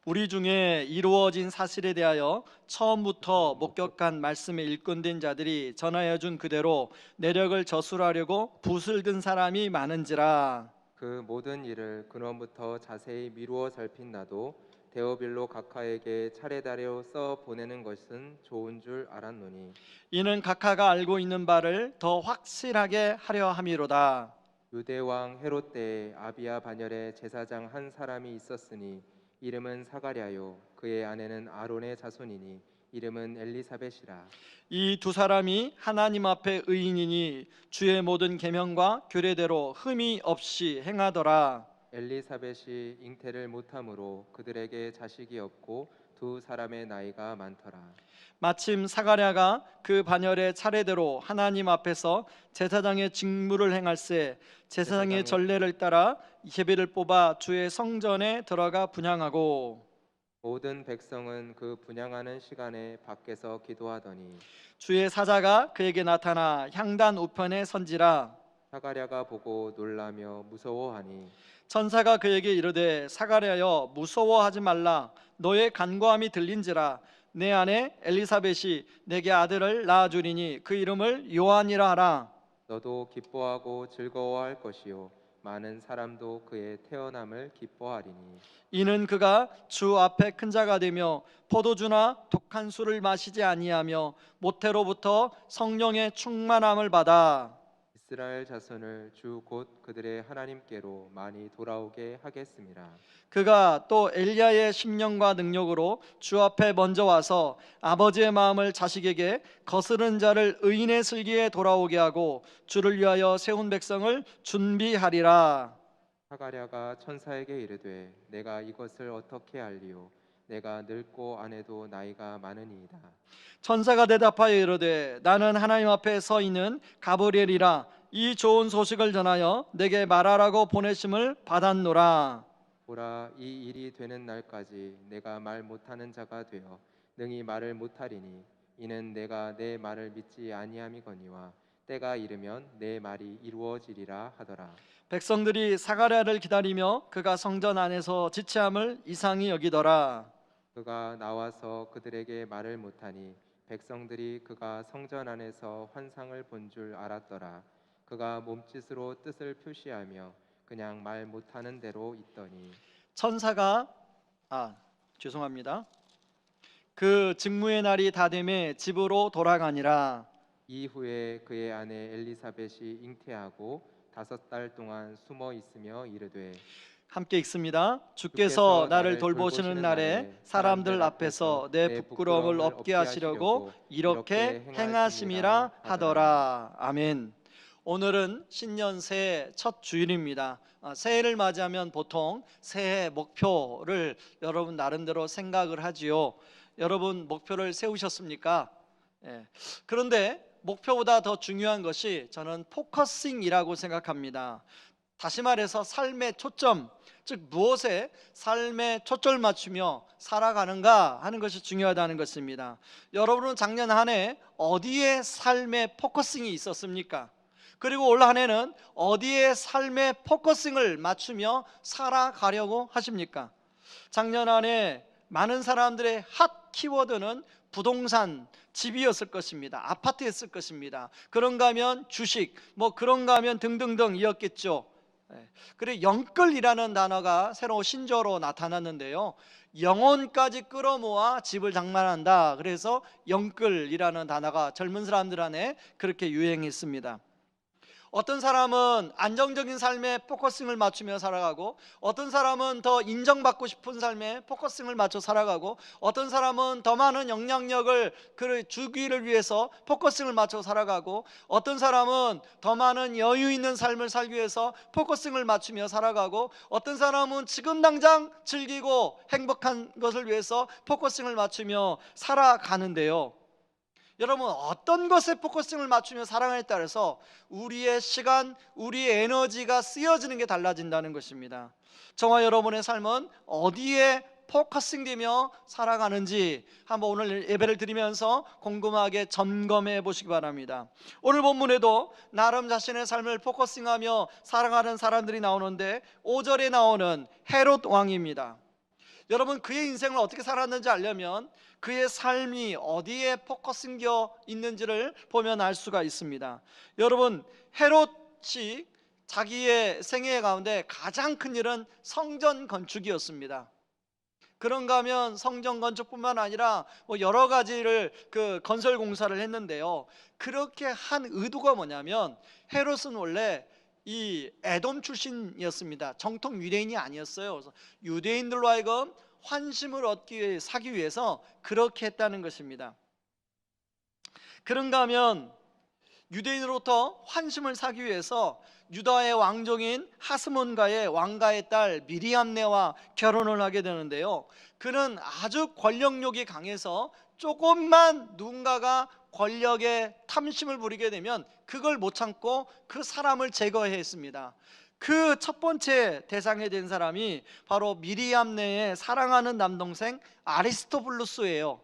우리 중에 이루어진 사실에 대하여 처음부터 목격한 말씀에 일꾼된 자들이 전하여 준 그대로 내력을 저술하려고 붓을 든 사람이 많은지라. 그 모든 일을 근원부터 자세히 미루어 살핀 나도 데오빌로 각하에게 차례다려 써 보내는 것은 좋은 줄 알았노니 이는 각하가 알고 있는 바를 더 확실하게 하려 함이로다. 유대 왕 헤롯 때에 아비야 반열에 제사장 한 사람이 있었으니 이름은 사가랴요 그의 아내는 아론의 자손이니 이름은 엘리사벳이라. 이 두 사람이 하나님 앞에 의인이니 주의 모든 계명과 규례대로 흠이 없이 행하더라. 엘리사벳이 잉태를 못함으로 그들에게 자식이 없고 두 사람의 나이가 많더라. 마침 사가랴가 그 반열의 차례대로 하나님 앞에서 제사장의 직무를 행할세 제사장의 전례를 따라 예배를 뽑아 주의 성전에 들어가 분향하고 모든 백성은 그 분향하는 시간에 밖에서 기도하더니 주의 사자가 그에게 나타나 향단 우편에 선지라. 사가랴가 보고 놀라며 무서워하니 천사가 그에게 이르되 사가랴여 무서워하지 말라 너의 간구함이 들린지라. 내 아내 엘리사벳이 내게 아들을 낳아주리니 그 이름을 요한이라 하라. 너도 기뻐하고 즐거워할 것이요 많은 사람도 그의 태어남을 기뻐하리니 이는 그가 주 앞에 큰 자가 되며 포도주나 독한 술을 마시지 아니하며 모태로부터 성령의 충만함을 받아 이스라엘 자손을 주 곧 그들의 하나님께로 많이 돌아오게 하겠습니다. 그가 또 엘리야의 심령과 능력으로 주 앞에 먼저 와서 아버지의 마음을 자식에게 거스른 자를 의인의 슬기에 돌아오게 하고 주를 위하여 세운 백성을 준비하리라. 사가랴가 천사에게 이르되 내가 이것을 어떻게 알리요 내가 늙고 아내도 나이가 많으니이다. 천사가 대답하여 이르되 나는 하나님 앞에 서 있는 가브리엘이라. 이 좋은 소식을 전하여 내게 말하라고 보내심을 받았노라. 보라 이 일이 되는 날까지 내가 말 못하는 자가 되어 능히 말을 못하리니 이는 내가 내 말을 믿지 아니함이거니와 때가 이르면 내 말이 이루어지리라 하더라. 백성들이 사가랴를 기다리며 그가 성전 안에서 지체함을 이상히 여기더라. 그가 나와서 그들에게 말을 못하니 백성들이 그가 성전 안에서 환상을 본 줄 알았더라. 그가 몸짓으로 뜻을 표시하며 그냥 말 못하는 대로 있더니 천사가 죄송합니다. 그 직무의 날이 다 되매 집으로 돌아가니라. 이후에 그의 아내 엘리사벳이 잉태하고 5달 동안 숨어 있으며 이르되 함께 읽습니다. 주께서 주께서 나를 나를 돌보시는 돌보시는 날에 날에 사람들 앞에서 내 부끄러움을 없게 하시려고 이렇게 행하심이라 하더라. 아멘. 오늘은 신년 새해 첫 주일입니다. 새해를 맞이하면 보통 새해 목표를 여러분 나름대로 생각을 하지요. 여러분 목표를 세우셨습니까? 예. 그런데 목표보다 더 중요한 것이 저는 포커싱이라고 생각합니다. 다시 말해서 삶의 초점, 즉 무엇에 삶의 초점을 맞추며 살아가는가 하는 것이 중요하다는 것입니다. 여러분은 작년 한 해 어디에 삶의 포커싱이 있었습니까? 그리고 올 한 해는 어디에 삶의 포커싱을 맞추며 살아가려고 하십니까? 작년 한 해 많은 사람들의 핫 키워드는 부동산, 집이었을 것입니다. 아파트였을 것입니다. 그런가 하면 주식, 그런가 하면 등등등이었겠죠. 그리고 영끌이라는 단어가 새로 신조어로 나타났는데요, 영혼까지 끌어모아 집을 장만한다. 그래서 영끌이라는 단어가 젊은 사람들 안에 그렇게 유행했습니다. 어떤 사람은 안정적인 삶에 포커싱을 맞추며 살아가고, 어떤 사람은 더 인정받고 싶은 삶에 포커싱을 맞춰 살아가고, 어떤 사람은 더 많은 영향력을 주기를 위해서 포커싱을 맞춰 살아가고, 어떤 사람은 더 많은 여유 있는 삶을 살기 위해서 포커싱을 맞추며 살아가고, 어떤 사람은 지금 당장 즐기고 행복한 것을 위해서 포커싱을 맞추며 살아가는데요, 여러분 어떤 것에 포커싱을 맞추며 살아가냐에 따라서 우리의 시간, 우리의 에너지가 쓰여지는 게 달라진다는 것입니다. 저와 여러분의 삶은 어디에 포커싱되며 살아가는지 한번 오늘 예배를 드리면서 곰곰하게 점검해 보시기 바랍니다. 오늘 본문에도 나름 자신의 삶을 포커싱하며 살아가는 사람들이 나오는데 5절에 나오는 헤롯 왕입니다. 여러분, 그의 인생을 어떻게 살았는지 알려면 그의 삶이 어디에 포커싱겨 있는지를 보면 알 수가 있습니다. 여러분, 헤롯이 자기의 생애 가운데 가장 큰 일은 성전 건축이었습니다. 그런가 하면 성전 건축뿐만 아니라 여러 가지를 건설 공사를 했는데요. 그렇게 한 의도가 뭐냐면, 헤롯은 원래 이 에돔 출신이었습니다. 정통 유대인이 아니었어요. 그래서 유대인들로 하여금 환심을 사기 위해서 그렇게 했다는 것입니다. 그런가 하면 유대인으로부터 환심을 사기 위해서 유다의 왕족인 하스몬가의 왕가의 딸 미리암네와 결혼을 하게 되는데요. 그는 아주 권력욕이 강해서 조금만 누군가가 권력에 탐심을 부리게 되면 그걸 못 참고 그 사람을 제거했습니다. 그 첫 번째 대상이 된 사람이 바로 미리암네의 사랑하는 남동생 아리스토블루스예요.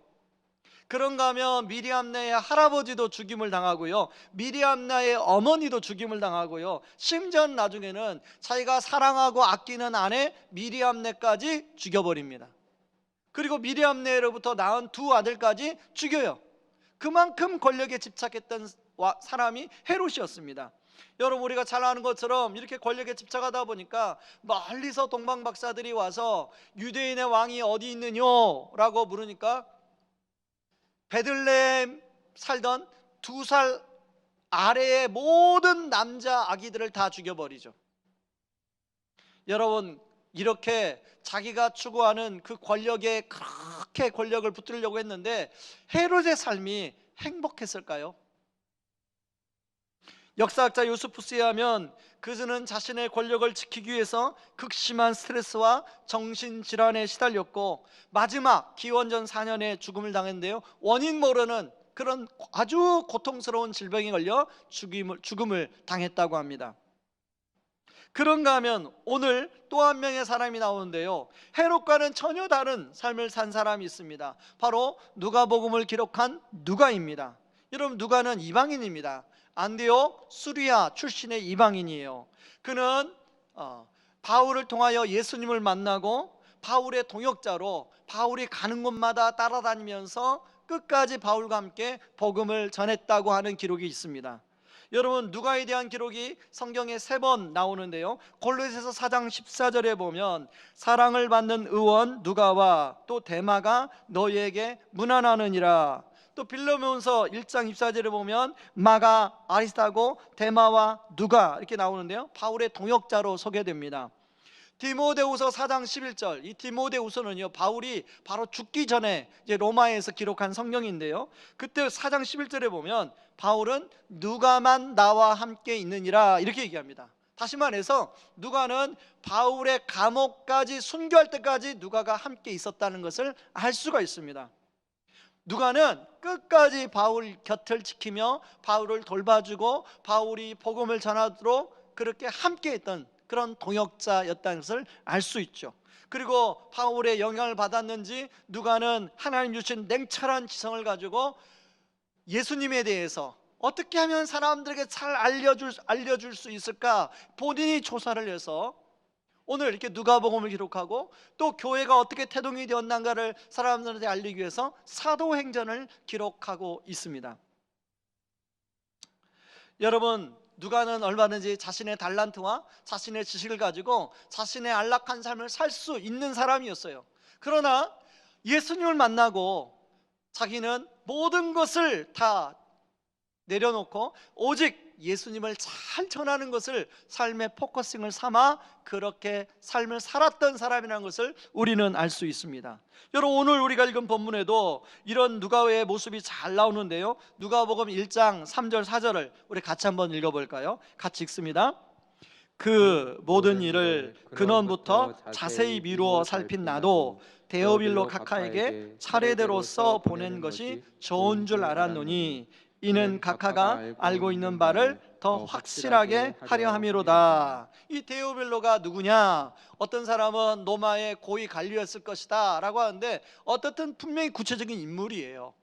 그런가 하면 미리암나의 할아버지도 죽임을 당하고요, 미리암나의 어머니도 죽임을 당하고요, 심지어 나중에는 자기가 사랑하고 아끼는 아내 미리암네까지 죽여버립니다. 그리고 미리암네로부터 낳은 두 아들까지 죽여요. 그만큼 권력에 집착했던 사람이 헤롯이었습니다. 여러분, 우리가 잘 아는 것처럼 이렇게 권력에 집착하다 보니까 멀리서 동방박사들이 와서 유대인의 왕이 어디 있느냐라고 물으니까 베들레헴 살던 2살 아래의 모든 남자 아기들을 다 죽여버리죠. 여러분, 이렇게 자기가 추구하는 그 권력에 그렇게 권력을 붙들려고 했는데 헤롯의 삶이 행복했을까요? 역사학자 요스푸스에 하면 그는 자신의 권력을 지키기 위해서 극심한 스트레스와 정신질환에 시달렸고 마지막 기원전 4년에 죽음을 당했는데요, 원인 모르는 그런 아주 고통스러운 질병에 걸려 죽음을 당했다고 합니다. 그런가 하면 오늘 또 한 명의 사람이 나오는데요, 헤롯과는 전혀 다른 삶을 산 사람이 있습니다. 바로 누가복음을 기록한 누가입니다. 여러분, 누가는 이방인입니다. 안디옥 수리아 출신의 이방인이에요. 그는 바울을 통하여 예수님을 만나고 바울의 동역자로 바울이 가는 곳마다 따라다니면서 끝까지 바울과 함께 복음을 전했다고 하는 기록이 있습니다. 여러분, 누가에 대한 기록이 성경에 3번 나오는데요, 골로새서 4장 14절에 보면 사랑을 받는 의원 누가와 또 데마가 너희에게 문안하느니라. 또 빌레몬서 1장 24절에 보면 마가, 아리스타고, 데마와 누가 이렇게 나오는데요, 바울의 동역자로 소개됩니다. 디모데후서 4장 11절, 이 디모데후서는요, 바울이 바로 죽기 전에 이제 로마에서 기록한 성경인데요, 그때 4장 11절에 보면 바울은 누가만 나와 함께 있느니라 이렇게 얘기합니다. 다시 말해서 누가는 바울의 감옥까지 순교할 때까지 누가가 함께 있었다는 것을 알 수가 있습니다. 누가는 끝까지 바울 곁을 지키며 바울을 돌봐주고 바울이 복음을 전하도록 그렇게 함께했던 그런 동역자였다는 것을 알 수 있죠. 그리고 바울의 영향을 받았는지 누가는 하나님 주신 냉철한 지성을 가지고 예수님에 대해서 어떻게 하면 사람들에게 잘 알려줄 수 있을까 본인이 조사를 해서 오늘 이렇게 누가복음을 기록하고 또 교회가 어떻게 태동이 되었는가를 사람들한테 알리기 위해서 사도행전을 기록하고 있습니다. 여러분, 누가는 얼마든지 자신의 달란트와 자신의 지식을 가지고 자신의 안락한 삶을 살 수 있는 사람이었어요. 그러나 예수님을 만나고 자기는 모든 것을 다 내려놓고 오직 예수님을 잘 전하는 것을 삶의 포커싱을 삼아 그렇게 삶을 살았던 사람이라는 것을 우리는 알 수 있습니다. 여러분, 오늘 우리가 읽은 본문에도 이런 누가의 모습이 잘 나오는데요, 누가복음 1장 3절 4절을 우리 같이 한번 읽어볼까요? 같이 읽습니다. 그 모든 일을 근원부터 자세히 미루어 살핀 나도 데오빌로 각하에게 차례대로서 보낸 것이 좋은 줄 알았노니 이는 각하가 알고 있는 바를 더 확실하게 하려 함이로다. 이 데오빌로가 누구냐? 어떤 사람은 로마의 고위 관리였을 것이다 라고 하는데 어떻든 분명히 구체적인 인물이에요.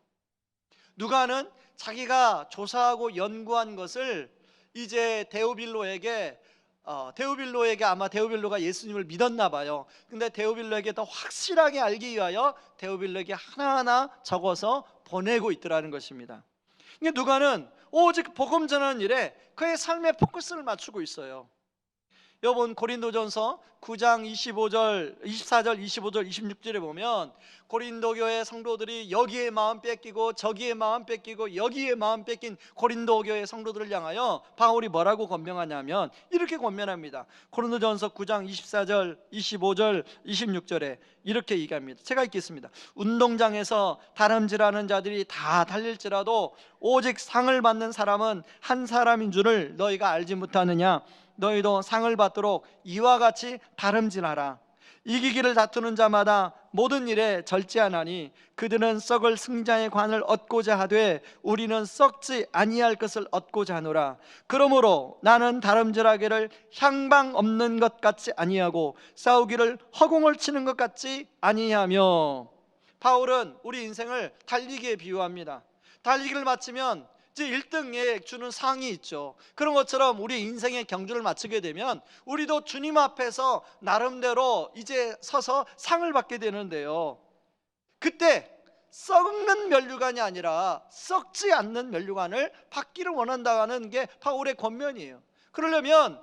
누가는 자기가 조사하고 연구한 것을 이제 데오빌로에게 데오빌로에게 아마 데오빌로가 예수님을 믿었나 봐요. 근데 데오빌로에게 더 확실하게 알기 위하여 데오빌로에게 하나하나 적어서 보내고 있더라는 것입니다. 이게 누가는 오직 복음 전하는 일에 그의 삶의 포커스를 맞추고 있어요. 여러분 고린도전서 9장 24절, 25절, 26절에 보면 고린도 교회 성도들이 여기에 마음 뺏기고 저기에 마음 뺏기고 여기에 마음 뺏긴 고린도 교회 성도들을 향하여 바울이 뭐라고 권면하냐면 이렇게 권면합니다. 고린도전서 9장 24절, 25절, 26절에 이렇게 얘기합니다. 제가 읽겠습니다. 운동장에서 다름질하는 자들이 다 달릴지라도 오직 상을 받는 사람은 한 사람인 줄을 너희가 알지 못하느냐? 너희도 상을 받도록 이와 같이 다름질하라. 이기기를 다투는 자마다 모든 일에 절제하나니 그들은 썩을 승자의 관을 얻고자 하되 우리는 썩지 아니할 것을 얻고자 하노라. 그러므로 나는 다름질하기를 향방 없는 것 같이 아니하고 싸우기를 허공을 치는 것 같지 아니하며. 바울은 우리 인생을 달리기에 비유합니다. 달리기를 마치면 이제 1등에 주는 상이 있죠. 그런 것처럼 우리 인생의 경주를 마치게 되면 우리도 주님 앞에서 나름대로 이제 서서 상을 받게 되는데요, 그때 썩는 면류관이 아니라 썩지 않는 면류관을 받기를 원한다는 게 바울의 권면이에요. 그러려면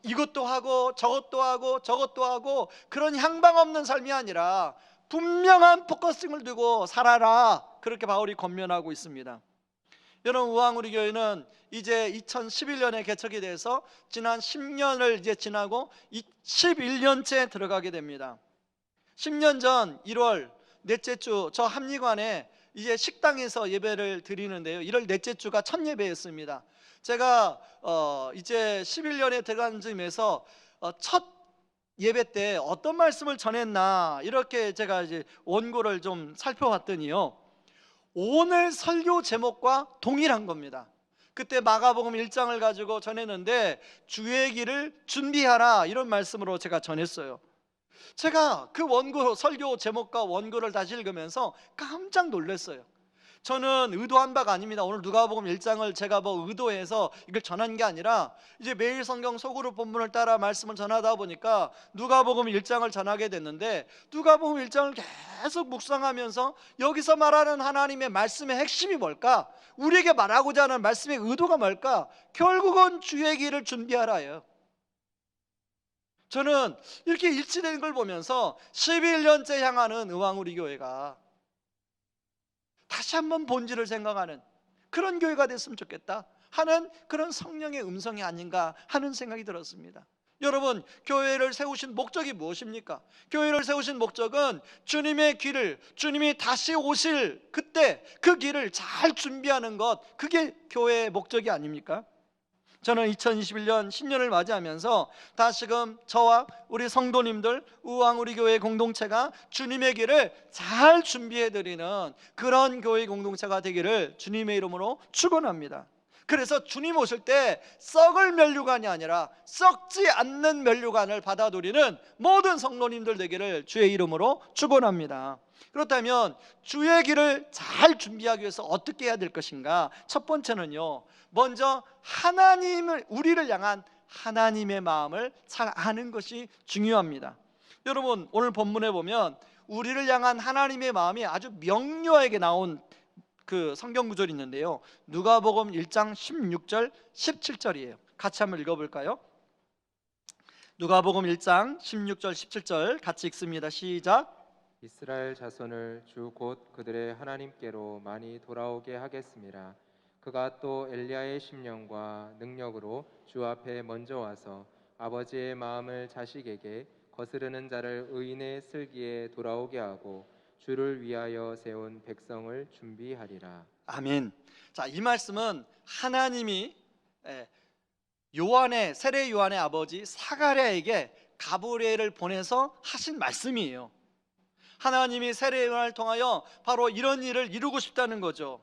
이것도 하고 저것도 하고 저것도 하고 그런 향방 없는 삶이 아니라 분명한 포커싱을 두고 살아라, 그렇게 바울이 권면하고 있습니다. 여러분, 우왕우리 교회는 이제 2011년에 개척이 돼서 지난 10년을 이제 지나고 11년째 들어가게 됩니다. 10년 전 1월 넷째 주 저 합리관에 이제 식당에서 예배를 드리는데요, 1월 넷째 주가 첫 예배였습니다. 제가 이제 11년에 들어간 즈음에서 첫 예배 때 어떤 말씀을 전했나 이렇게 제가 이제 원고를 좀 살펴봤더니요, 오늘 설교 제목과 동일한 겁니다. 그때 마가복음 1장을 가지고 전했는데 주의 길을 준비하라, 이런 말씀으로 제가 전했어요. 제가 그 원고 설교 제목과 원고를 다시 읽으면서 깜짝 놀랐어요. 저는 의도한 바가 아닙니다. 오늘 누가복음 1장을 제가 의도해서 이걸 전한 게 아니라 이제 매일 성경 소그룹 본문을 따라 말씀을 전하다 보니까 누가복음 1장을 전하게 됐는데, 누가복음 1장을 계속 묵상하면서 여기서 말하는 하나님의 말씀의 핵심이 뭘까? 우리에게 말하고자 하는 말씀의 의도가 뭘까? 결국은 주의 길을 준비하라예요. 저는 이렇게 일치된 걸 보면서 11년째 향하는 의왕우리 교회가 다시 한번 본질을 생각하는 그런 교회가 됐으면 좋겠다 하는 그런 성령의 음성이 아닌가 하는 생각이 들었습니다. 여러분, 교회를 세우신 목적이 무엇입니까? 교회를 세우신 목적은 주님의 길을, 주님이 다시 오실 그때 그 길을 잘 준비하는 것, 그게 교회의 목적이 아닙니까? 저는 2021년 신년을 맞이하면서 다시금 저와 우리 성도님들, 우왕우리 교회 공동체가 주님의 길을 잘 준비해드리는 그런 교회 공동체가 되기를 주님의 이름으로 축원합니다. 그래서 주님 오실 때 썩을 면류관이 아니라 썩지 않는 면류관을 받아들이는 모든 성도님들 되기를 주의 이름으로 축원합니다. 그렇다면 주의 길을 잘 준비하기 위해서 어떻게 해야 될 것인가? 첫 번째는요, 먼저 하나님을, 우리를 향한 하나님의 마음을 잘 아는 것이 중요합니다. 여러분, 오늘 본문에 보면 우리를 향한 하나님의 마음이 아주 명료하게 나온 그 성경 구절이 있는데요, 누가복음 1장 16절 17절이에요. 같이 한번 읽어볼까요? 누가복음 1장 16절 17절 같이 읽습니다. 시작. 이스라엘 자손을 주 곧 그들의 하나님께로 많이 돌아오게 하겠습니다. 그가 또 엘리야의 심령과 능력으로 주 앞에 먼저 와서 아버지의 마음을 자식에게, 거스르는 자를 의인의 슬기에 돌아오게 하고 주를 위하여 세운 백성을 준비하리라. 아멘. 자, 이 말씀은 하나님이 세례 요한의 아버지 사가랴에게 가브리엘을 보내서 하신 말씀이에요. 하나님이 세례 요한을 통하여 바로 이런 일을 이루고 싶다는 거죠.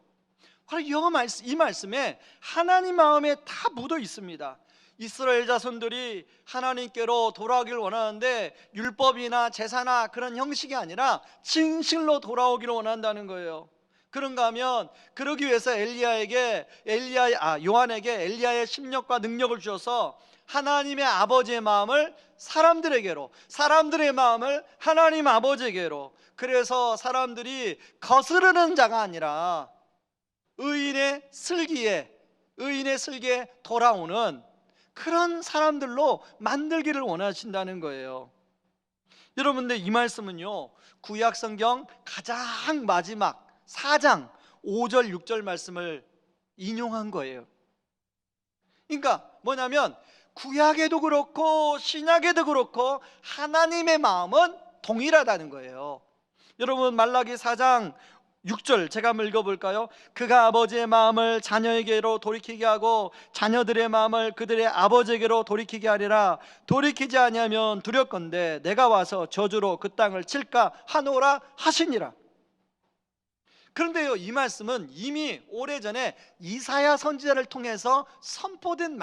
바로 이 말씀에 하나님 마음에 다 묻어 있습니다. 이스라엘 자손들이 하나님께로 돌아오기를 원하는데 율법이나 제사나 그런 형식이 아니라 진실로 돌아오기를 원한다는 거예요. 그런가 하면 그러기 위해서 요한에게 엘리야의 심력과 능력을 주셔서 하나님의 아버지의 마음을 사람들의 마음을 하나님 아버지에게로, 그래서 사람들이 거스르는 자가 아니라 의인의 슬기에 돌아오는 그런 사람들로 만들기를 원하신다는 거예요. 여러분들, 이 말씀은요, 구약 성경 가장 마지막 4장 5절 6절 말씀을 인용한 거예요. 그러니까 뭐냐면 구약에도 그렇고 신약에도 그렇고 하나님의 마음은 동일하다는 거예요. 여러분, 말라기 4장 6절 제가 한번 읽어볼까요? 그가 아버지의 마음을 자녀에게로 돌이키게 하고 자녀들의 마음을 그들의 아버지에게로 돌이키게 하리라. 돌이키지 아니하면 두렵건대 내가 와서 저주로 그 땅을 칠까 하노라 하시니라. 그런데요, 이 말씀은 이미 오래전에 이사야 선지자를 통해서 선포된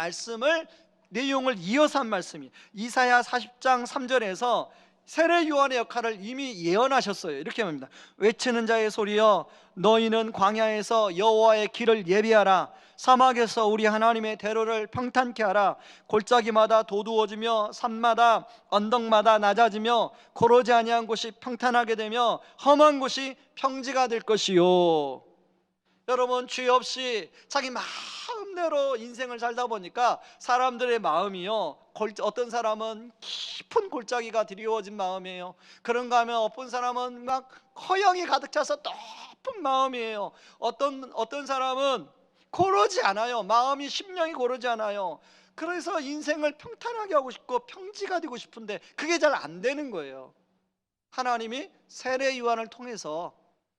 내용을 이어서 한 말씀이에요. 이사야 40장 3절에서 세례 요한의 역할을 이미 예언하셨어요. 이렇게 말합니다. 외치는 자의 소리여, 너희는 광야에서 여호와의 길을 예비하라. 사막에서 우리 하나님의 대로를 평탄케 하라. 골짜기마다 도두어지며 산마다 언덕마다 낮아지며 고르지 아니한 곳이 평탄하게 되며 험한 곳이 평지가 될 것이요. 여러분, 죄 없이 자기 마음대로 인생을 살다 보니까 사람들의 마음이요, 어떤 사람은 깊은 골짜기가 드리워진 마음이에요. 그런가 하면 어떤 사람은 막 허영이 가득 차서 높은 마음이에요. 어떤 사람은 고르지 않아요. 마음이 심령이 고르지 않아요. 그래서 인생을 평탄하게 하고 싶고 평지가 되고 싶은데 그게 잘 안 되는 거예요. 하나님이 세례 요한을 통해서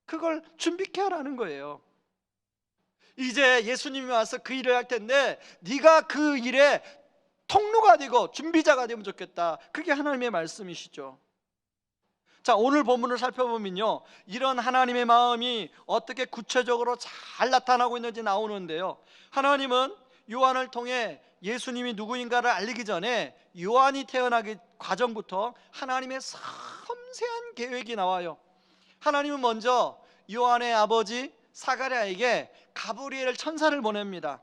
그걸 준비케 하라는 거예요. 이제 예수님이 와서 그 일을 할 텐데 네가 그 일에 통로가 되고 준비자가 되면 좋겠다. 그게 하나님의 말씀이시죠. 자, 오늘 본문을 살펴보면요, 이런 하나님의 마음이 어떻게 구체적으로 잘 나타나고 있는지 나오는데요, 하나님은 요한을 통해 예수님이 누구인가를 알리기 전에 요한이 태어나기 과정부터 하나님의 섬세한 계획이 나와요. 하나님은 먼저 요한의 아버지 사가랴에게 가브리엘 천사를 보냅니다.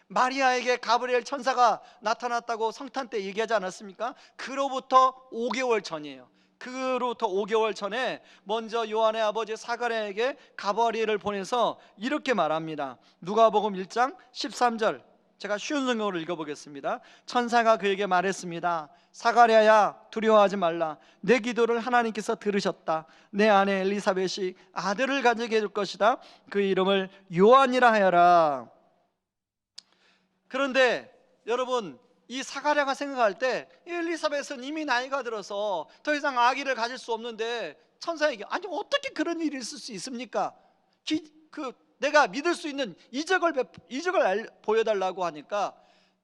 마리아에게 가브리엘 천사가 나타났다고 성탄 때 얘기하지 않았습니까? 그로부터 5개월 전이에요. 그로부터 5개월 전에 먼저 요한의 아버지 사가랴에게 가브리엘을 보내서 이렇게 말합니다. 누가복음 1장 13절, 제가 쉬운 성경으로 읽어보겠습니다. 천사가 그에게 말했습니다. 사가랴야, 두려워하지 말라. 내 기도를 하나님께서 들으셨다. 내 아내 엘리사벳이 아들을 가지게 될 것이다. 그 이름을 요한이라 하여라. 그런데 여러분, 이 사가랴가 생각할 때 엘리사벳은 이미 나이가 들어서 더 이상 아기를 가질 수 없는데 천사에게, 아니 어떻게 그런 일이 있을 수 있습니까? 내가 믿을 수 있는 이적을 보여달라고 하니까,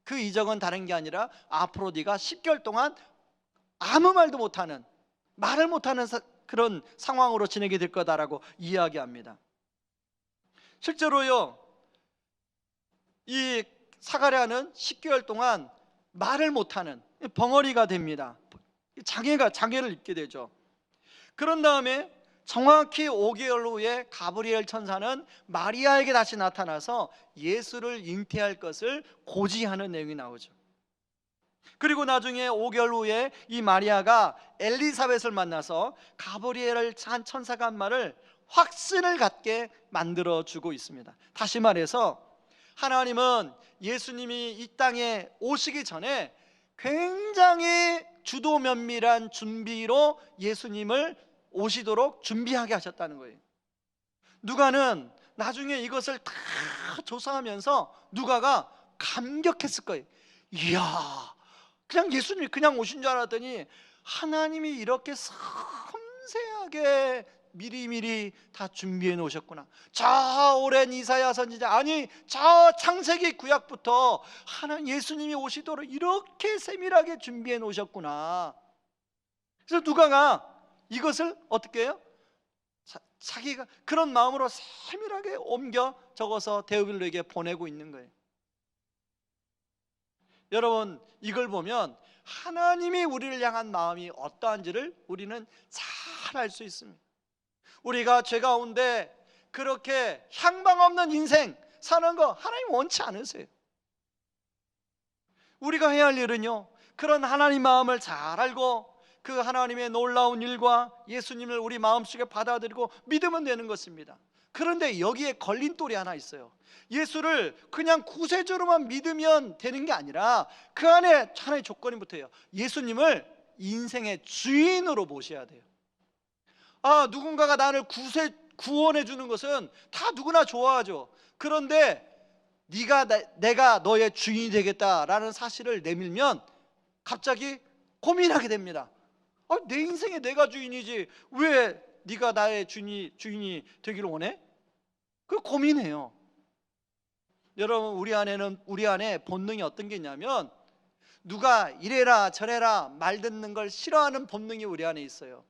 그 이적은 다른 게 아니라 앞으로 네가 10개월 동안 아무 말도 못하는, 말을 못하는 그런 상황으로 지내게 될 거다라고 이야기합니다. 실제로요, 이 사가랴는 10개월 동안 말을 못하는 벙어리가 됩니다. 장애를 입게 되죠. 그런 다음에 정확히 5개월 후에 가브리엘 천사는 마리아에게 다시 나타나서 예수를 잉태할 것을 고지하는 내용이 나오죠. 그리고 나중에 5개월 후에 이 마리아가 엘리사벳을 만나서 가브리엘을 한 천사가 한 말을 확신을 갖게 만들어주고 있습니다. 다시 말해서 하나님은 예수님이 이 땅에 오시기 전에 굉장히 주도 면밀한 준비로 예수님을 오시도록 준비하게 하셨다는 거예요. 누가는 나중에 이것을 다 조사하면서 누가가 감격했을 거예요. 이야, 그냥 예수님이 그냥 오신 줄 알았더니 하나님이 이렇게 섬세하게 미리미리 다 준비해 놓으셨구나. 저 오랜 이사야 선지자, 아니 저 창세기 구약부터 하나님 예수님이 오시도록 이렇게 세밀하게 준비해 놓으셨구나. 그래서 누가가 이것을 어떻게 해요? 자기가 그런 마음으로 세밀하게 옮겨 적어서 데오빌로에게 보내고 있는 거예요. 여러분, 이걸 보면 하나님이 우리를 향한 마음이 어떠한지를 우리는 잘 알 수 있습니다. 우리가 죄 가운데 그렇게 향방 없는 인생 사는 거 하나님 원치 않으세요. 우리가 해야 할 일은요, 그런 하나님 마음을 잘 알고 그 하나님의 놀라운 일과 예수님을 우리 마음속에 받아들이고 믿으면 되는 것입니다. 그런데 여기에 걸림돌이 하나 있어요. 예수를 그냥 구세주로만 믿으면 되는 게 아니라 그 안에 하나의 조건이 붙어요. 예수님을 인생의 주인으로 모셔야 돼요. 누군가가 나를 구원해 주는 것은 다 누구나 좋아하죠. 그런데 내가 너의 주인이 되겠다라는 사실을 내밀면 갑자기 고민하게 됩니다. 내 인생에 내가 주인이지 왜 네가 나의 주인이 되기를 원해? 그 고민해요. 여러분, 우리 안에 본능이 어떤 게 있냐면 누가 이래라 저래라 말 듣는 걸 싫어하는 본능이 우리 안에 있어요.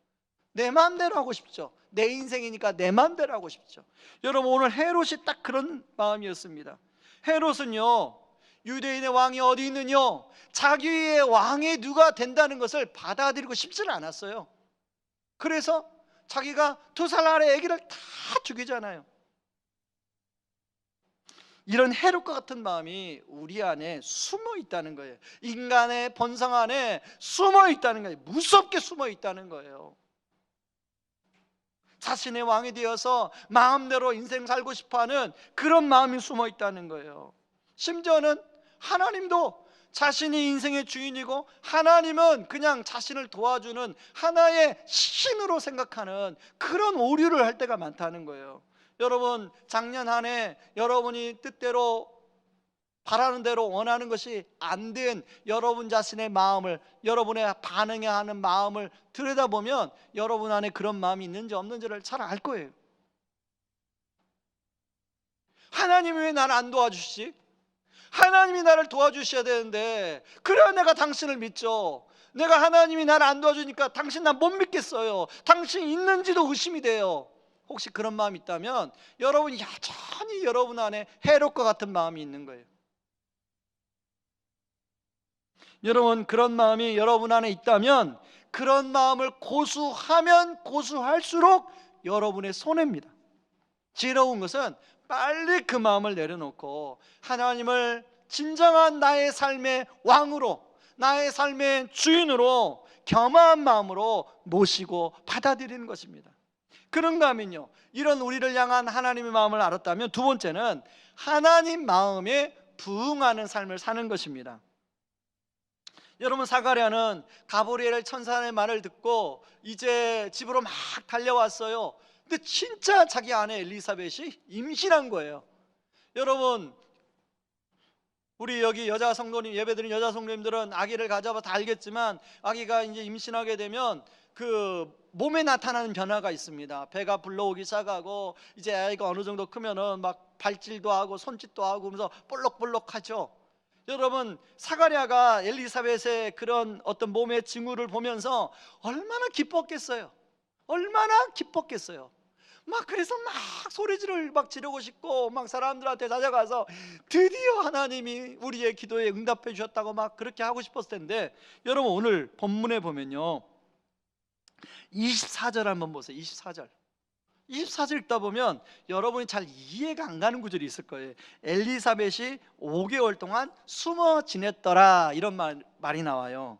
내 마음대로 하고 싶죠. 내 인생이니까 내 마음대로 하고 싶죠. 여러분, 오늘 헤롯이 딱 그런 마음이었습니다. 헤롯은요, 유대인의 왕이 어디 있느냐, 자기의 왕이 누가 된다는 것을 받아들이고 싶지는 않았어요. 그래서 자기가 2살 아래 아기를 다 죽이잖아요. 이런 헤롯과 같은 마음이 우리 안에 숨어 있다는 거예요. 인간의 본성 안에 숨어 있다는 거예요. 무섭게 숨어 있다는 거예요. 자신의 왕이 되어서 마음대로 인생 살고 싶어하는 그런 마음이 숨어 있다는 거예요. 심지어는 하나님도 자신이 인생의 주인이고 하나님은 그냥 자신을 도와주는 하나의 신으로 생각하는 그런 오류를 할 때가 많다는 거예요. 여러분, 작년 한 해 여러분이 뜻대로 바라는 대로 원하는 것이 안 된 여러분 자신의 마음을, 여러분의 반응해야 하는 마음을 들여다보면 여러분 안에 그런 마음이 있는지 없는지를 잘 알 거예요. 하나님이 왜 나를 안 도와주시지? 하나님이 나를 도와주셔야 되는데 그래야 내가 당신을 믿죠. 내가 하나님이 나를 안 도와주니까 당신 난 못 믿겠어요. 당신 있는지도 의심이 돼요. 혹시 그런 마음이 있다면 여러분이 여전히 여러분 안에 헤롯과 같은 마음이 있는 거예요. 여러분, 그런 마음이 여러분 안에 있다면 그런 마음을 고수하면 고수할수록 여러분의 손해입니다. 지혜로운 것은 빨리 그 마음을 내려놓고 하나님을 진정한 나의 삶의 왕으로, 나의 삶의 주인으로 겸허한 마음으로 모시고 받아들이는 것입니다. 그런가 하면요, 이런 우리를 향한 하나님의 마음을 알았다면 두 번째는 하나님 마음에 부응하는 삶을 사는 것입니다. 여러분, 사가랴는 가브리엘 천사의 말을 듣고 이제 집으로 막 달려왔어요. 근데 진짜 자기 아내 엘리사벳이 임신한 거예요. 여러분, 우리 여기 여자 성도님, 예배드린 여자 성도님들은 아기를 가져봐 다 알겠지만 아기가 이제 임신하게 되면 그 몸에 나타나는 변화가 있습니다. 배가 불러오기 시작하고 이제 아이가 어느 정도 크면은 막 발질도 하고 손짓도 하고 그러면서 볼록볼록하죠. 여러분, 사가랴가 엘리사벳의 그런 어떤 몸의 징후를 보면서 얼마나 기뻤겠어요. 얼마나 기뻤겠어요. 막 그래서 막 소리를 막 지르고 싶고 막 사람들한테 찾아가서 드디어 하나님이 우리의 기도에 응답해 주셨다고 막 그렇게 하고 싶었을 텐데, 여러분 오늘 본문에 보면요 24절 한번 보세요. 24절 읽다 보면 여러분이 잘 이해가 안 가는 구절이 있을 거예요. 엘리사벳이 5개월 동안 숨어 지냈더라, 이런 말이 나와요.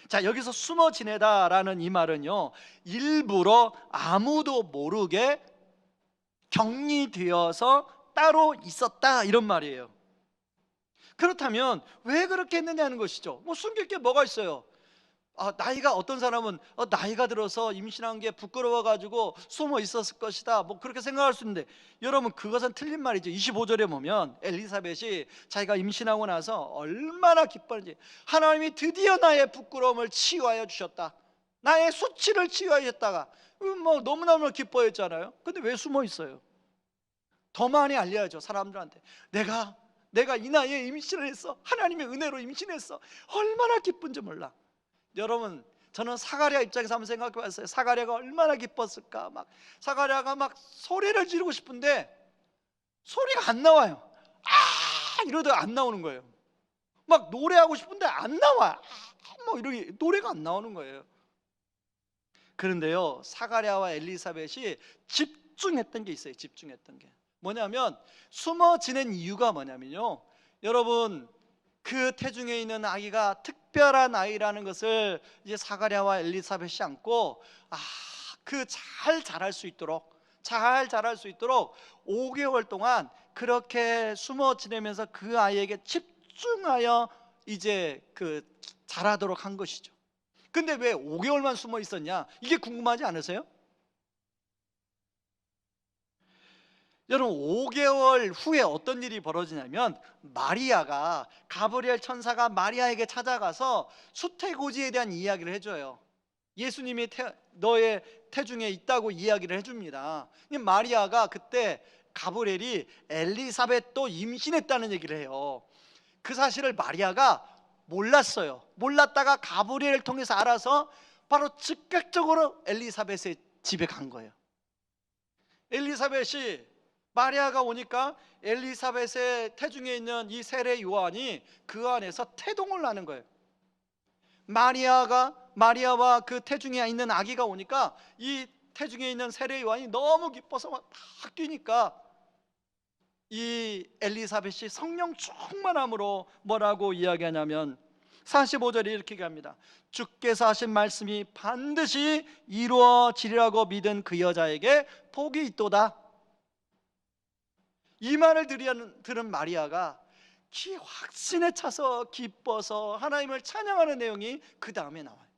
자, 여기서 숨어 지내다라는 이 말은요 일부러 아무도 모르게 격리되어서 따로 있었다, 이런 말이에요. 그렇다면 왜 그렇게 했느냐는 것이죠. 숨길 게 뭐가 있어요? 나이가, 어떤 사람은 나이가 들어서 임신한 게 부끄러워가지고 숨어 있었을 것이다, 그렇게 생각할 수 있는데, 여러분 그것은 틀린 말이죠. 25절에 보면 엘리사벳이 자기가 임신하고 나서 얼마나 기뻤는지, 하나님이 드디어 나의 부끄러움을 치유하여 주셨다, 나의 수치를 치유하여 주셨다가 너무너무 기뻐했잖아요. 근데 왜 숨어 있어요? 더 많이 알려야죠. 사람들한테 내가 이 나이에 임신을 했어, 하나님의 은혜로 임신했어, 얼마나 기쁜지 몰라. 여러분, 저는 사가랴 입장에서 한번 생각해 봤어요. 사가랴가 얼마나 기뻤을까. 사가랴가 막 소리를 지르고 싶은데 소리가 안 나와요. 이러다가 안 나오는 거예요. 막 노래하고 싶은데 안 나와. 이렇게 노래가 안 나오는 거예요. 그런데요 사가랴와 엘리사벳이 집중했던 게 있어요. 집중했던 게 뭐냐면, 숨어 지낸 이유가 뭐냐면요, 여러분, 그 태중에 있는 아기가 특별한 아이라는 것을 이제 사가랴와 엘리사벳이 안고, 그 잘 자랄 수 있도록 5개월 동안 그렇게 숨어 지내면서 그 아이에게 집중하여 이제 그 자라도록 한 것이죠. 근데 왜 5개월만 숨어 있었냐? 이게 궁금하지 않으세요? 여러분, 5개월 후에 어떤 일이 벌어지냐면, 마리아가, 가브리엘 천사가 마리아에게 찾아가서 수태고지에 대한 이야기를 해줘요. 예수님이 너의 태중에 있다고 이야기를 해줍니다. 마리아가 그때 가브리엘이 엘리사벳도 임신했다는 얘기를 해요. 그 사실을 마리아가 몰랐어요. 몰랐다가 가브리엘을 통해서 알아서 바로 즉각적으로 엘리사벳의 집에 간 거예요. 엘리사벳이, 마리아가 오니까 엘리사벳의 태중에 있는 이 세례 요한이 그 안에서 태동을 하는 거예요. 마리아와 그 태중에 있는 아기가 오니까 이 태중에 있는 세례 요한이 너무 기뻐서 막 뛰니까 이 엘리사벳이 성령 충만함으로 뭐라고 이야기하냐면 45절에 이렇게 얘기합니다. 주께서 하신 말씀이 반드시 이루어지리라고 믿은 그 여자에게 복이 있도다. 이 말을 들은 마리아가 확신에 차서 기뻐서 하나님을 찬양하는 내용이 그 다음에 나와요.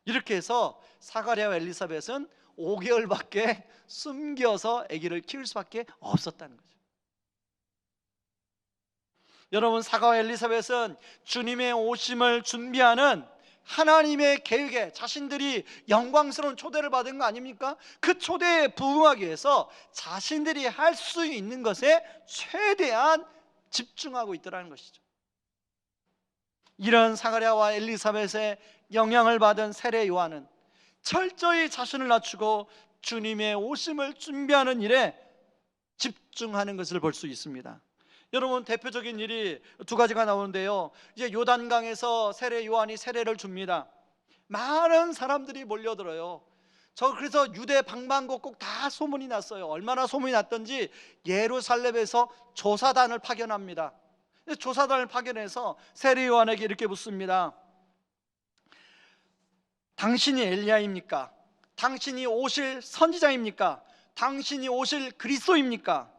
이렇게 해서 사가랴와 엘리사벳은 5개월밖에 숨겨서 아기를 키울 수밖에 없었다는 거죠. 여러분, 사가랴와 엘리사벳은 주님의 오심을 준비하는 하나님의 계획에 자신들이 영광스러운 초대를 받은 거 아닙니까? 그 초대에 부응하기 위해서 자신들이 할 수 있는 것에 최대한 집중하고 있더라는 것이죠. 이런 사가랴와 엘리사벳의 영향을 받은 세례 요한은 철저히 자신을 낮추고 주님의 오심을 준비하는 일에 집중하는 것을 볼 수 있습니다. 여러분, 대표적인 일이 두 가지가 나오는데요, 이제 요단강에서 세례 요한이 세례를 줍니다. 많은 사람들이 몰려들어요. 그래서 유대 방방곡곡 다 소문이 났어요. 얼마나 소문이 났던지 예루살렘에서 조사단을 파견합니다. 조사단을 파견해서 세례 요한에게 이렇게 묻습니다. 당신이 엘리야입니까? 당신이 오실 선지자입니까? 당신이 오실 그리스도입니까?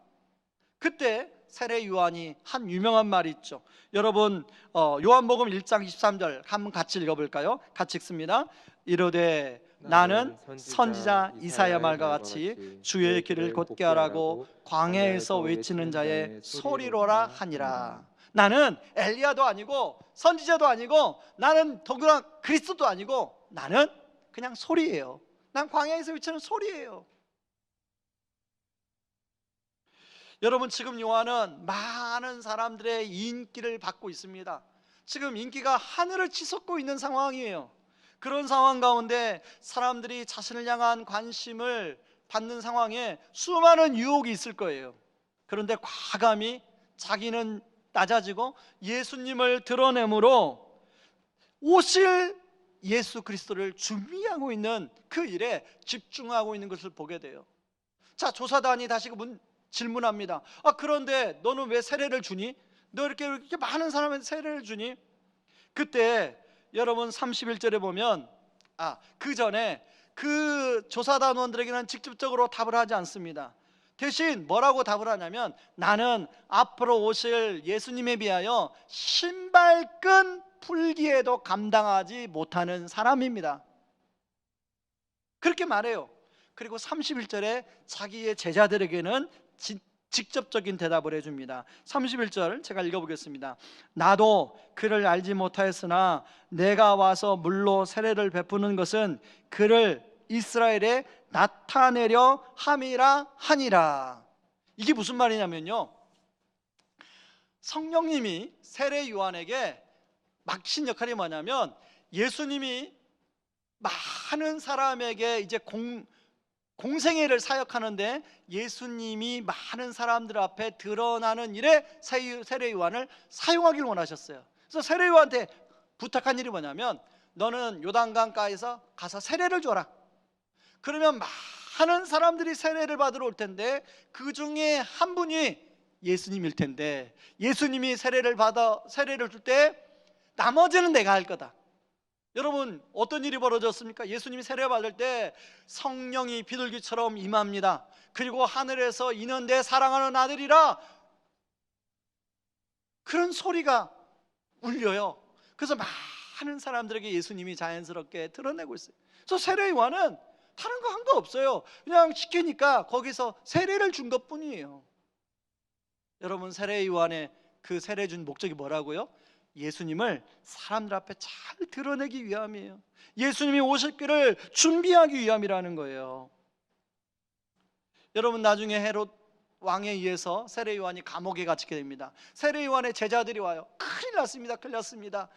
그때 세례 요한이 한 유명한 말이 있죠. 여러분, 요한복음 1장 23절 한번 같이 읽어볼까요? 같이 읽습니다. 이르되 나는 선지자 이사야 말과 같이 주의 길을 곧게 하라고 광야에서 외치는 자의 소리로라 하니라. 나는 엘리야도 아니고 선지자도 아니고 나는 더구나 그리스도도 아니고 나는 그냥 소리예요. 난 광야에서 외치는 소리예요. 여러분, 지금 요한은 많은 사람들의 인기를 받고 있습니다. 지금 인기가 하늘을 치솟고 있는 상황이에요. 그런 상황 가운데 사람들이 자신을 향한 관심을 받는 상황에 수많은 유혹이 있을 거예요. 그런데 과감히 자기는 낮아지고 예수님을 드러내므로 오실 예수 그리스도를 준비하고 있는 그 일에 집중하고 있는 것을 보게 돼요. 자, 조사단이 다시 질문합니다. 그런데 너는 왜 세례를 주니? 너 이렇게 많은 사람한테 세례를 주니? 그때 여러분 31절에 보면 그 전에 그 조사단원들에게는 직접적으로 답을 하지 않습니다. 대신 뭐라고 답을 하냐면 나는 앞으로 오실 예수님에 비하여 신발끈 풀기에도 감당하지 못하는 사람입니다. 그렇게 말해요. 그리고 31절에 자기의 제자들에게는 직접적인 대답을 해줍니다. 31절 제가 읽어보겠습니다. 나도 그를 알지 못하였으나 내가 와서 물로 세례를 베푸는 것은 그를 이스라엘에 나타내려 함이라 하니라. 이게 무슨 말이냐면요, 성령님이 세례 요한에게 맡기신 역할이 뭐냐면 예수님이 많은 사람에게 이제 공생애를 사역하는데 예수님이 많은 사람들 앞에 드러나는 일에 세례 요한을 사용하길 원하셨어요. 그래서 세례 요한한테 부탁한 일이 뭐냐면 너는 요단강가에서 가서 세례를 줘라. 그러면 많은 사람들이 세례를 받으러 올 텐데 그 중에 한 분이 예수님일 텐데, 예수님이 세례를 줄 때 나머지는 내가 할 거다. 여러분, 어떤 일이 벌어졌습니까? 예수님이 세례 받을 때 성령이 비둘기처럼 임합니다. 그리고 하늘에서 이는 내 사랑하는 아들이라, 그런 소리가 울려요. 그래서 많은 사람들에게 예수님이 자연스럽게 드러내고 있어요. 그래서 세례 요한은 다른 거 한 거 없어요. 그냥 시키니까 거기서 세례를 준 것뿐이에요. 여러분, 세례 요한의 그 세례 준 목적이 뭐라고요? 예수님을 사람들 앞에 잘 드러내기 위함이에요. 예수님이 오실 길을 준비하기 위함이라는 거예요. 여러분, 나중에 헤롯 왕에 의해서 세례 요한이 감옥에 갇히게 됩니다. 세례 요한의 제자들이 와요. 큰일 났습니다. 큰일 났습니다.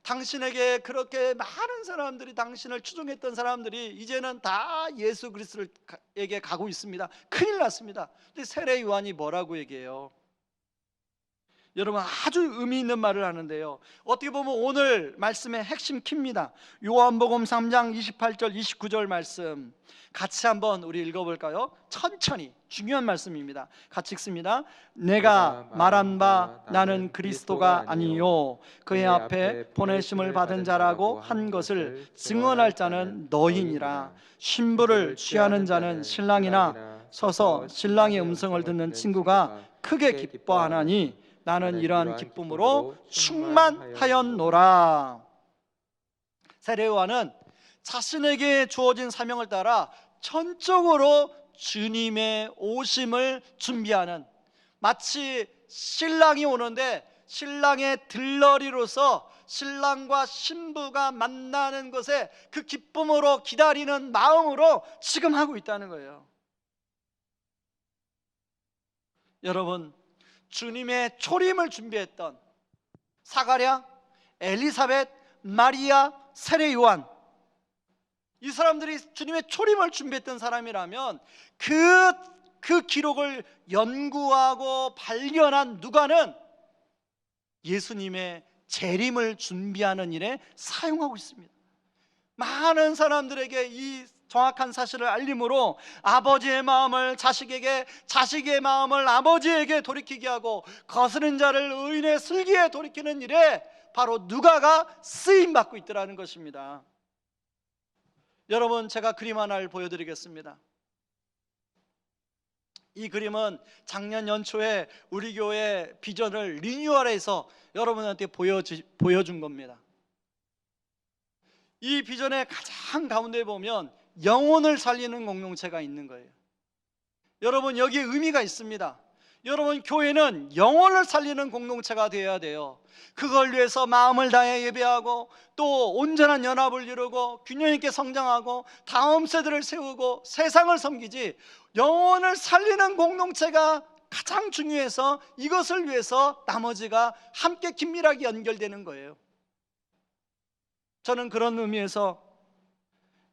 당신에게 그렇게 많은 사람들이, 당신을 추종했던 사람들이 이제는 다 예수 그리스도에게 가고 있습니다. 큰일 났습니다. 근데 세례 요한이 뭐라고 얘기해요? 여러분, 아주 의미 있는 말을 하는데요, 어떻게 보면 오늘 말씀의 핵심 키입니다. 요한복음 3장 28절 29절 말씀 같이 한번 우리 읽어볼까요? 천천히. 중요한 말씀입니다. 같이 읽습니다. 내가 말한 바 나는 그리스도가 아니요 그의 앞에 보내심을 받은 자라고 한 것을 증언할 자는 너희니라. 신부를 취하는 자는 신랑이나 서서 신랑의 음성을 듣는 친구가 크게 기뻐하나니 나는 이러한 기쁨으로 충만하였노라. 세례 요한은 자신에게 주어진 사명을 따라 전적으로 주님의 오심을 준비하는, 마치 신랑이 오는데 신랑의 들러리로서 신랑과 신부가 만나는 것에 그 기쁨으로 기다리는 마음으로 지금 하고 있다는 거예요. 여러분, 주님의 초림을 준비했던 사가랴, 엘리사벳, 마리아, 세례 요한, 이 사람들이 주님의 초림을 준비했던 사람이라면 그 기록을 연구하고 발견한 누가는 예수님의 재림을 준비하는 일에 사용하고 있습니다. 많은 사람들에게 이 정확한 사실을 알림으로 아버지의 마음을 자식에게, 자식의 마음을 아버지에게 돌이키게 하고 거스른 자를 의인의 슬기에 돌이키는 일에 바로 누가가 쓰임받고 있더라는 것입니다. 여러분, 제가 그림 하나를 보여드리겠습니다. 이 그림은 작년 연초에 우리 교회 비전을 리뉴얼해서 여러분한테 보여준 겁니다. 이 비전의 가장 가운데 보면 영혼을 살리는 공동체가 있는 거예요. 여러분, 여기에 의미가 있습니다. 여러분, 교회는 영혼을 살리는 공동체가 되어야 돼요. 그걸 위해서 마음을 다해 예배하고 또 온전한 연합을 이루고 균형 있게 성장하고 다음 세대를 세우고 세상을 섬기지, 영혼을 살리는 공동체가 가장 중요해서 이것을 위해서 나머지가 함께 긴밀하게 연결되는 거예요. 저는 그런 의미에서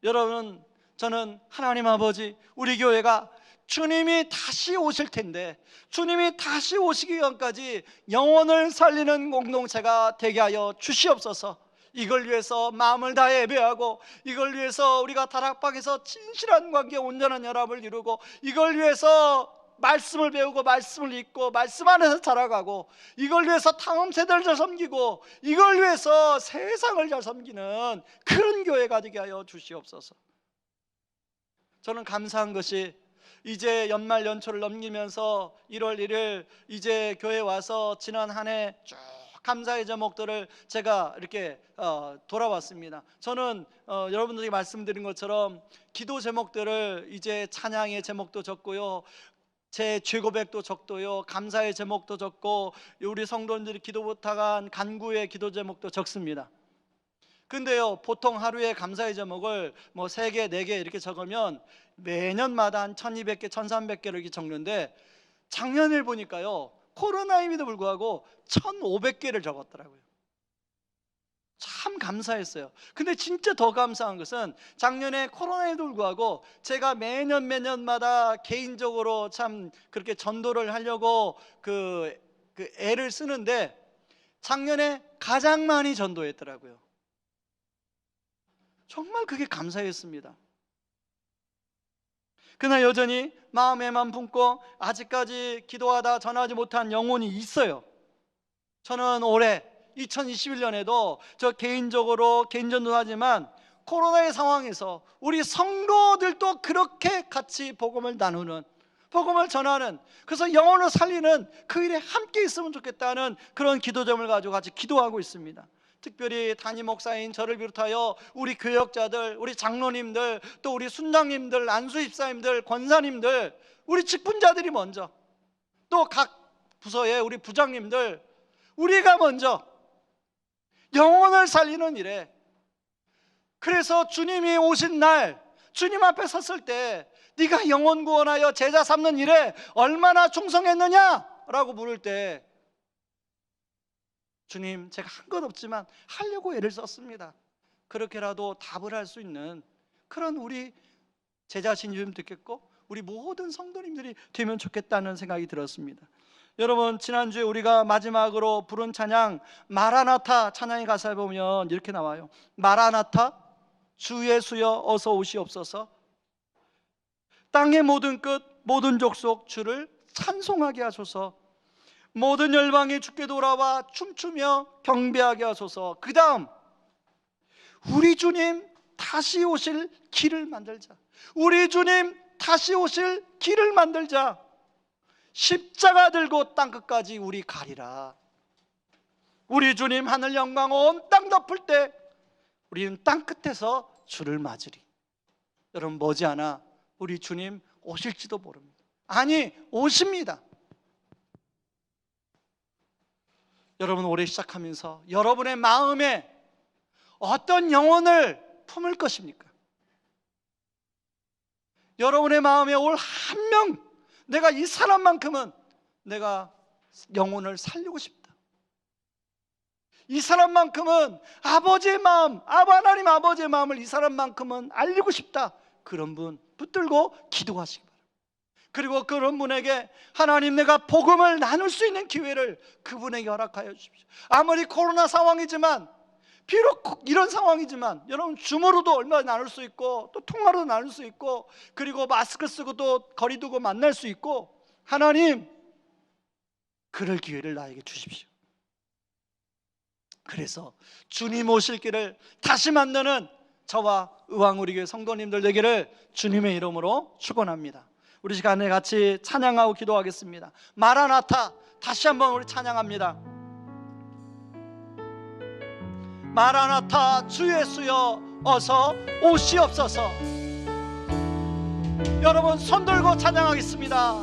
여러분, 저는 하나님 아버지, 우리 교회가 주님이 다시 오실 텐데 주님이 다시 오시기 전까지 영혼을 살리는 공동체가 되게 하여 주시옵소서. 이걸 위해서 마음을 다해 예배하고, 이걸 위해서 우리가 다락방에서 진실한 관계, 온전한 연합을 이루고, 이걸 위해서 말씀을 배우고 말씀을 읽고 말씀 안에서 자라가고, 이걸 위해서 다음 세대를 잘 섬기고, 이걸 위해서 세상을 잘 섬기는 그런 교회가 되게 하여 주시옵소서. 저는 감사한 것이 이제 연말 연초를 넘기면서 1월 1일 이제 교회 와서 지난 한 해 쭉 감사의 제목들을 제가 이렇게 돌아왔습니다. 저는 여러분들이 말씀드린 것처럼 기도 제목들을 이제 찬양의 제목도 적고요, 제 죄고백도 적고요, 감사의 제목도 적고, 우리 성도님들이 기도 부탁한 간구의 기도 제목도 적습니다. 근데요, 보통 하루에 감사의 제목을 뭐 3개, 4개 이렇게 적으면 매년마다 한 1200개, 1300개를 이렇게 적는데 작년을 보니까요, 코로나임에도 불구하고 1500개를 적었더라고요. 참 감사했어요. 근데 진짜 더 감사한 것은 작년에 코로나에도 불구하고 제가 매년마다 개인적으로 참 그렇게 전도를 하려고 그 애를 쓰는데 작년에 가장 많이 전도했더라고요. 정말 그게 감사했습니다. 그러나 여전히 마음에만 품고 아직까지 기도하다 전하지 못한 영혼이 있어요. 저는 올해 2021년에도 저 개인적으로 개인전도 하지만 코로나의 상황에서 우리 성도들도 그렇게 같이 복음을 나누는, 복음을 전하는, 그래서 영혼을 살리는 그 일에 함께 있으면 좋겠다는 그런 기도점을 가지고 같이 기도하고 있습니다. 특별히 담임 목사인 저를 비롯하여 우리 교역자들, 우리 장로님들, 또 우리 순장님들, 안수집사님들, 권사님들, 우리 직분자들이 먼저, 또 각 부서의 우리 부장님들, 우리가 먼저 영혼을 살리는 일에, 그래서 주님이 오신 날 주님 앞에 섰을 때 네가 영혼 구원하여 제자 삼는 일에 얼마나 충성했느냐라고 물을 때 주님, 제가 한 것 없지만 하려고 애를 썼습니다. 그렇게라도 답을 할 수 있는 그런 우리 제 자신이 좀 듣겠고 우리 모든 성도님들이 되면 좋겠다는 생각이 들었습니다. 여러분, 지난주에 우리가 마지막으로 부른 찬양 마라나타 찬양의 가사에 보면 이렇게 나와요. 마라나타, 주 예수여 어서 오시옵소서. 땅의 모든 끝 모든 족속 주를 찬송하게 하소서. 모든 열방이 주께 돌아와 춤추며 경배하게 하소서. 그 다음, 우리 주님 다시 오실 길을 만들자. 우리 주님 다시 오실 길을 만들자. 십자가 들고 땅끝까지 우리 가리라. 우리 주님 하늘 영광 온 땅 덮을 때 우리는 땅끝에서 주를 맞으리. 여러분, 머지않아 우리 주님 오실지도 모릅니다. 아니, 오십니다. 여러분, 올해 시작하면서 여러분의 마음에 어떤 영혼을 품을 것입니까? 여러분의 마음에 올 한 명, 내가 이 사람만큼은 내가 영혼을 살리고 싶다. 이 사람만큼은 아버지의 마음, 하나님 아버지의 마음을 이 사람만큼은 알리고 싶다. 그런 분 붙들고 기도하시기 바랍니다. 그리고 그런 분에게 하나님, 내가 복음을 나눌 수 있는 기회를 그분에게 허락하여 주십시오. 아무리 코로나 상황이지만, 비록 이런 상황이지만 여러분, 줌으로도 얼마 나눌 수 있고 또 통화로도 나눌 수 있고, 그리고 마스크 쓰고 또 거리 두고 만날 수 있고, 하나님, 그럴 기회를 나에게 주십시오. 그래서 주님 오실 길을 다시 만드는 저와 의왕우리교회 성도님들 되기를 주님의 이름으로 축원합니다. 우리 시간에 같이 찬양하고 기도하겠습니다. 마라나타, 다시 한번 우리 찬양합니다. 마라나타, 주 예수여 어서 오시옵소서. 여러분, 손 들고 찬양하겠습니다.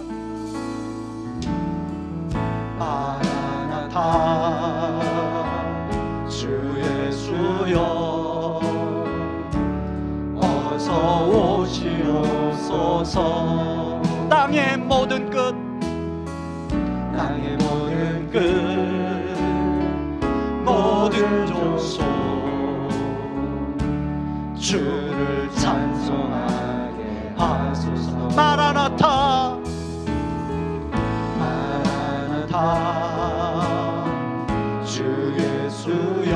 마라나타, 주 예수여 어서 오시옵소서. 땅의 모든 끝, 땅의 모든 끝, 모든 족속 주를 찬송하게 하소서. 마라나타, 마라나타, 주 예수여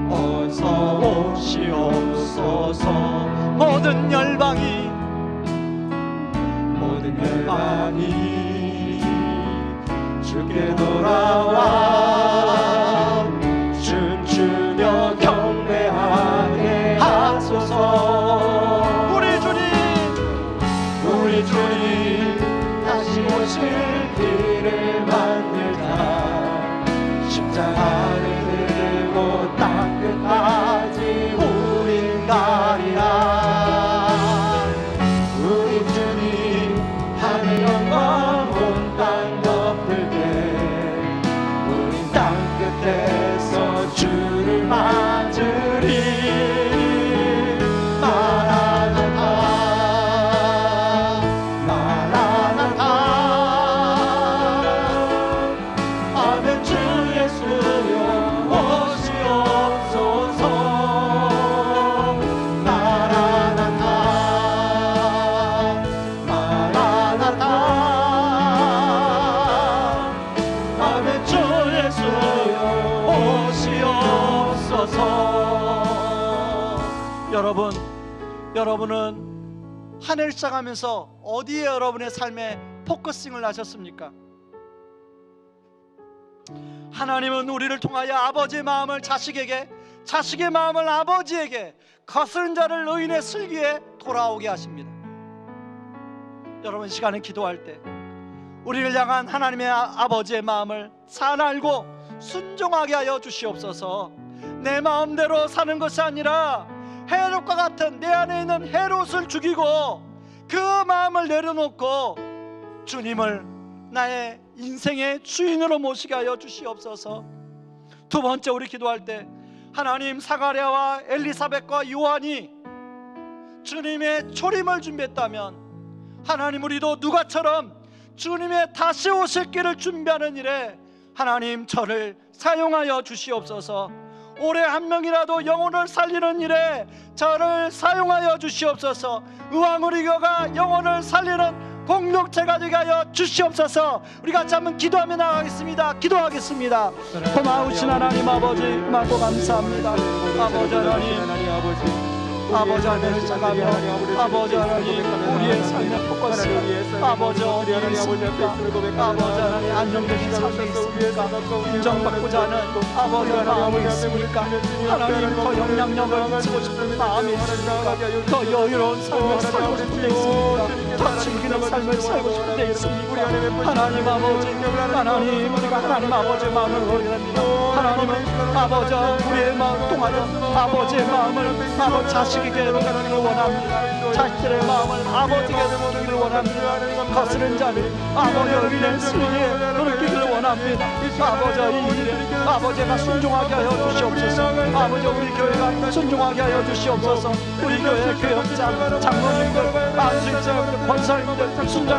어서 오시옵소서. 모든 열방이 주께 돌아와 춤추며 경배하게 하소서. 우리 주님 다시 오실 길을 만들자. 십자가를 들고 땅끝까지 우린 가리라. 우리 주님 하늘 영광 온 땅 덮을 때 우린 땅끝에서 주를 맞으리. 여러분은 한 해를 시작하면서 어디에 여러분의 삶에 포커싱을 하셨습니까? 하나님은 우리를 통하여 아버지의 마음을 자식에게, 자식의 마음을 아버지에게, 거스른 자를 의인의 슬기에 돌아오게 하십니다. 여러분, 시간에 기도할 때 우리를 향한 하나님의 아버지의 마음을 잘 알고 순종하게 하여 주시옵소서. 내 마음대로 사는 것이 아니라 헤롯과 같은 내 안에 있는 헤롯을 죽이고 그 마음을 내려놓고 주님을 나의 인생의 주인으로 모시게 하여 주시옵소서. 두 번째, 우리 기도할 때 하나님, 사가랴와 엘리사벳과 요한이 주님의 초림을 준비했다면 하나님, 우리도 누가처럼 주님의 다시 오실 길을 준비하는 일에 하나님, 저를 사용하여 주시옵소서. 올해 한 명이라도 영혼을 살리는 일에 저를 사용하여 주시옵소서. 의왕우리교가 영혼을 살리는 공동체가 되게 하여 주시옵소서. 우리 같이 한번 기도하며 나가겠습니다. 기도하겠습니다. 고마우신 하나님 아버지, 고맙고 감사합니다. 아버지 하나님, 아버지 하나님을 시작하며 아버지 하나님, 우리의 삶의 포커스, 아버지 어디에 있습니까? 아버지 하나님, 안정되신 삶에 있습니까? 인정받고자 하는 아버지의 마음이 있습니까? 하나님, 더 영향력을 미치고 싶은 마음이 있습니까? 더 여유로운 삶을 살고 싶은 데 있습니까? 더 즐기는 삶을 살고 싶은 데 있습니까? 하나님 아버지, 하나님, 우리가 하나님 아버지의 마음을 원합니다. 하나님은 아버지 우리의 마음 동안은 아버지의 마음을 아버지 자식에게 돌리기를 원합니다. 자식들의 마음을 아버지에게 돌리기를 원합니다. 거스른 자를 아버지 의인의 슬기에 돌리기를 원합니다. 아버지 이 일에 아버지가 순종하게 하여 주시옵소서. 아버지, 우리 교회가 순종하게 하여 주시옵소서. 우리 교회 교역장, 장로님들, 안수인들, 권사님들, 순장